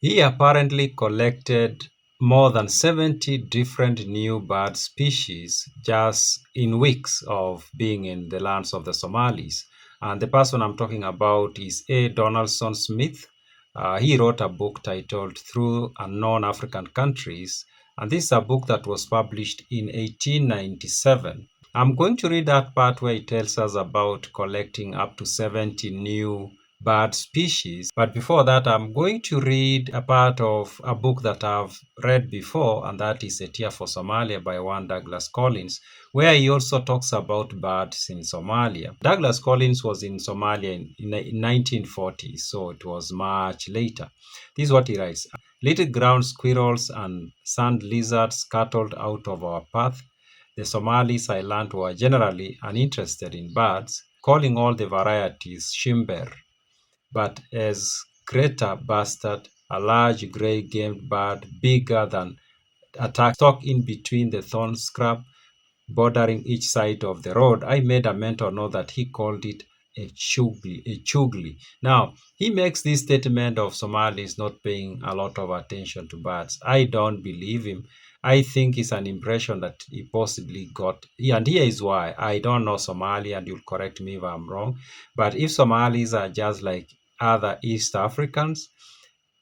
He apparently collected more than 70 different new bird species just in weeks of being in the lands of the Somalis. And the person I'm talking about is A. Donaldson Smith. He wrote a book titled Through Unknown African Countries, and this is a book that was published in 1897. I'm going to read that part where it tells us about collecting up to 70 new bird species. But before that, I'm going to read a part of a book that I've read before, and that is A Tear for Somalia by one Douglas Collins, where he also talks about birds in Somalia. Douglas Collins was in Somalia in 1940, so it was much later. This is what he writes. Little ground squirrels and sand lizards scuttled out of our path. The Somalis I learned were generally uninterested in birds, calling all the varieties shimber. But as greater bastard, a large grey-gamed bird bigger than a tack stuck in between the thorn scrub bordering each side of the road, I made a mental note that he called it a chugli. Now, he makes this statement of Somalis not paying a lot of attention to birds. I don't believe him. I think it's an impression that he possibly got. And here is why. I don't know Somali, and you'll correct me if I'm wrong. But if Somalis are just like other East Africans,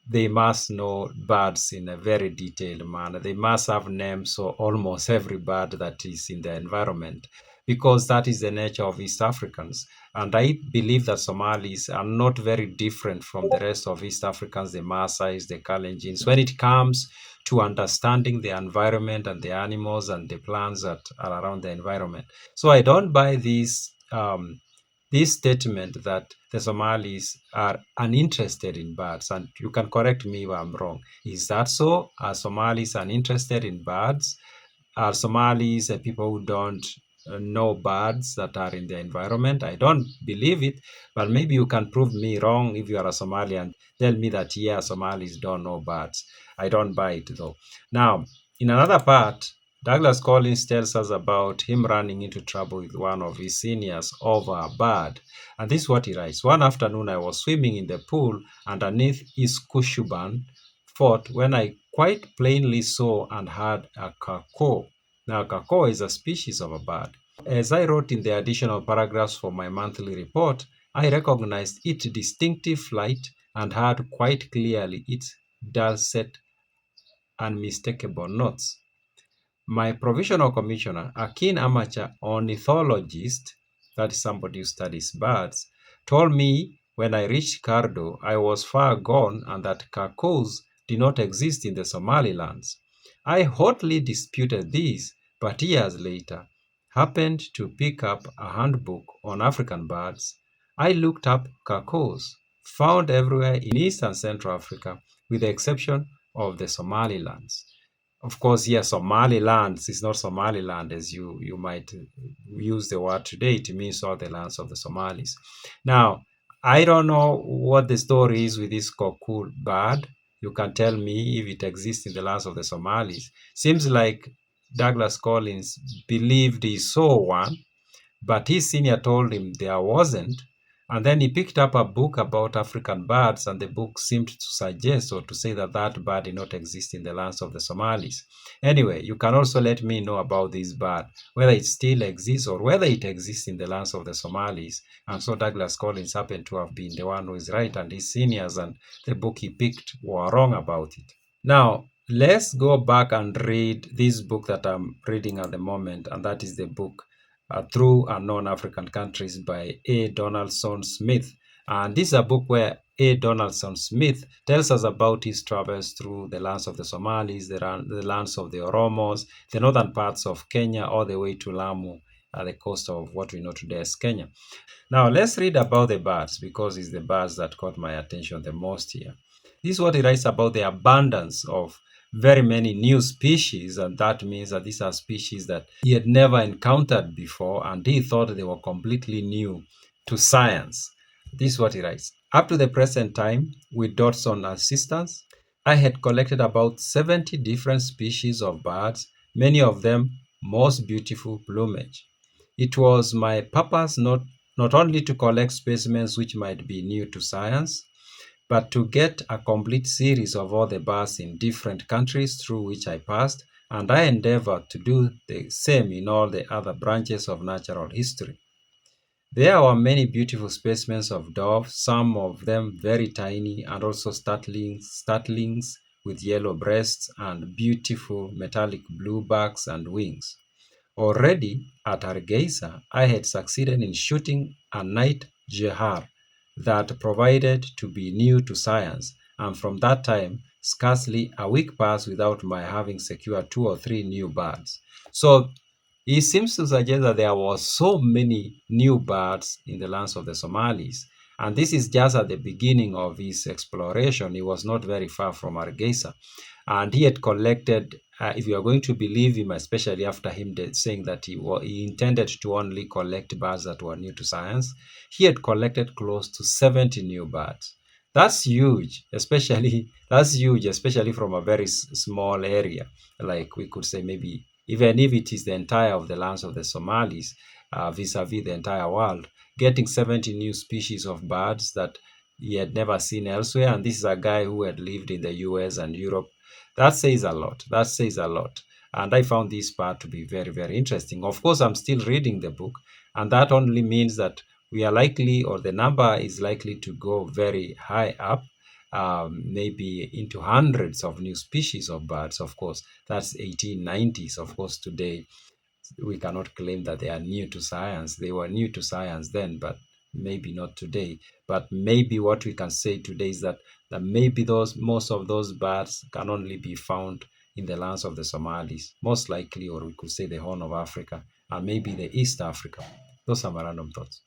they must know birds in a very detailed manner. They must have names for almost every bird that is in the environment, because that is the nature of East Africans. And I believe that Somalis are not very different from the rest of East Africans, the Maasais, the Kalenjins, when it comes to understanding the environment and the animals and the plants that are around the environment. So I don't buy this statement that the Somalis are uninterested in birds, and you can correct me if I'm wrong. Is that so? Are Somalis uninterested in birds? Are Somalis people who don't know birds that are in the environment? I don't believe it, but maybe you can prove me wrong if you are a Somalian. Tell me that, yeah, Somalis don't know birds. I don't buy it though. Now, in another part, Douglas Collins tells us about him running into trouble with one of his seniors over a bird. And this is what he writes. One afternoon, I was swimming in the pool underneath East Kushuban fort when I quite plainly saw and heard a cuckoo. Now, cuckoo is a species of a bird. As I wrote in the additional paragraphs for my monthly report, I recognized its distinctive flight and heard quite clearly its dulcet, unmistakable notes. My provisional commissioner, a keen amateur ornithologist, that is somebody who studies birds, told me when I reached Cardo I was far gone and that cuckoos did not exist in the Somalilands. I hotly disputed this, but years later happened to pick up a handbook on African birds. I looked up cuckoos, found everywhere in East and Central Africa, with the exception of the Somalilands. Of course, yes, Somaliland is not Somaliland as you might use the word today. It means all the lands of the Somalis. Now, I don't know what the story is with this cuckoo bird. You can tell me if it exists in the lands of the Somalis. Seems like Douglas Collins believed he saw one, but his senior told him there wasn't. And then he picked up a book about African birds, and the book seemed to suggest or to say that that bird did not exist in the lands of the Somalis. Anyway, you can also let me know about this bird, whether it still exists or whether it exists in the lands of the Somalis. And so Douglas Collins happened to have been the one who is right, and his seniors and the book he picked were wrong about it. Now, let's go back and read this book that I'm reading at the moment, and that is the book Through Unknown African Countries by A. Donaldson Smith. And this is a book where A. Donaldson Smith tells us about his travels through the lands of the Somalis, the lands of the Oromos, the northern parts of Kenya, all the way to Lamu, at the coast of what we know today as Kenya. Now, let's read about the birds, because it's the birds that caught my attention the most here. This is what he writes about the abundance of very many new species, and that means that these are species that he had never encountered before, and he thought they were completely new to science. This is what he writes. Up to the present time, with Dodson's assistance, I had collected about 70 different species of birds, many of them most beautiful plumage. It was my purpose not only to collect specimens which might be new to science, But to get a complete series of all the birds in different countries through which I passed, and I endeavored to do the same in all the other branches of natural history. There were many beautiful specimens of doves, some of them very tiny, and also startlings with yellow breasts and beautiful metallic blue backs and wings. Already at Hargeisa, I had succeeded in shooting a night jehar that provided to be new to science, and from that time, scarcely a week passed without my having secured two or three new birds. So he seems to suggest that there was so many new birds in the lands of the Somalis. And this is just at the beginning of his exploration. He was not very far from Hargeisa. And he had collected, if you are going to believe him, especially after him saying that he intended to only collect birds that were new to science, he had collected close to 70 new birds. That's huge, especially from a very small area, like we could say maybe even if it is the entire of the lands of the Somalis, vis-a-vis the entire world, getting 70 new species of birds that he had never seen elsewhere. And this is a guy who had lived in the US and Europe. That says a lot. That says a lot. And I found this part to be very, very interesting. Of course, I'm still reading the book, and that only means that we are likely, or the number is likely to go very high up, maybe into hundreds of new species of birds. Of course, that's 1890s. Of course, today we cannot claim that they are new to science. They were new to science then, but maybe not today. But maybe what we can say today is that maybe most of those birds can only be found in the lands of the Somalis, most likely, or we could say the Horn of Africa, and maybe the East Africa. Those are my random thoughts.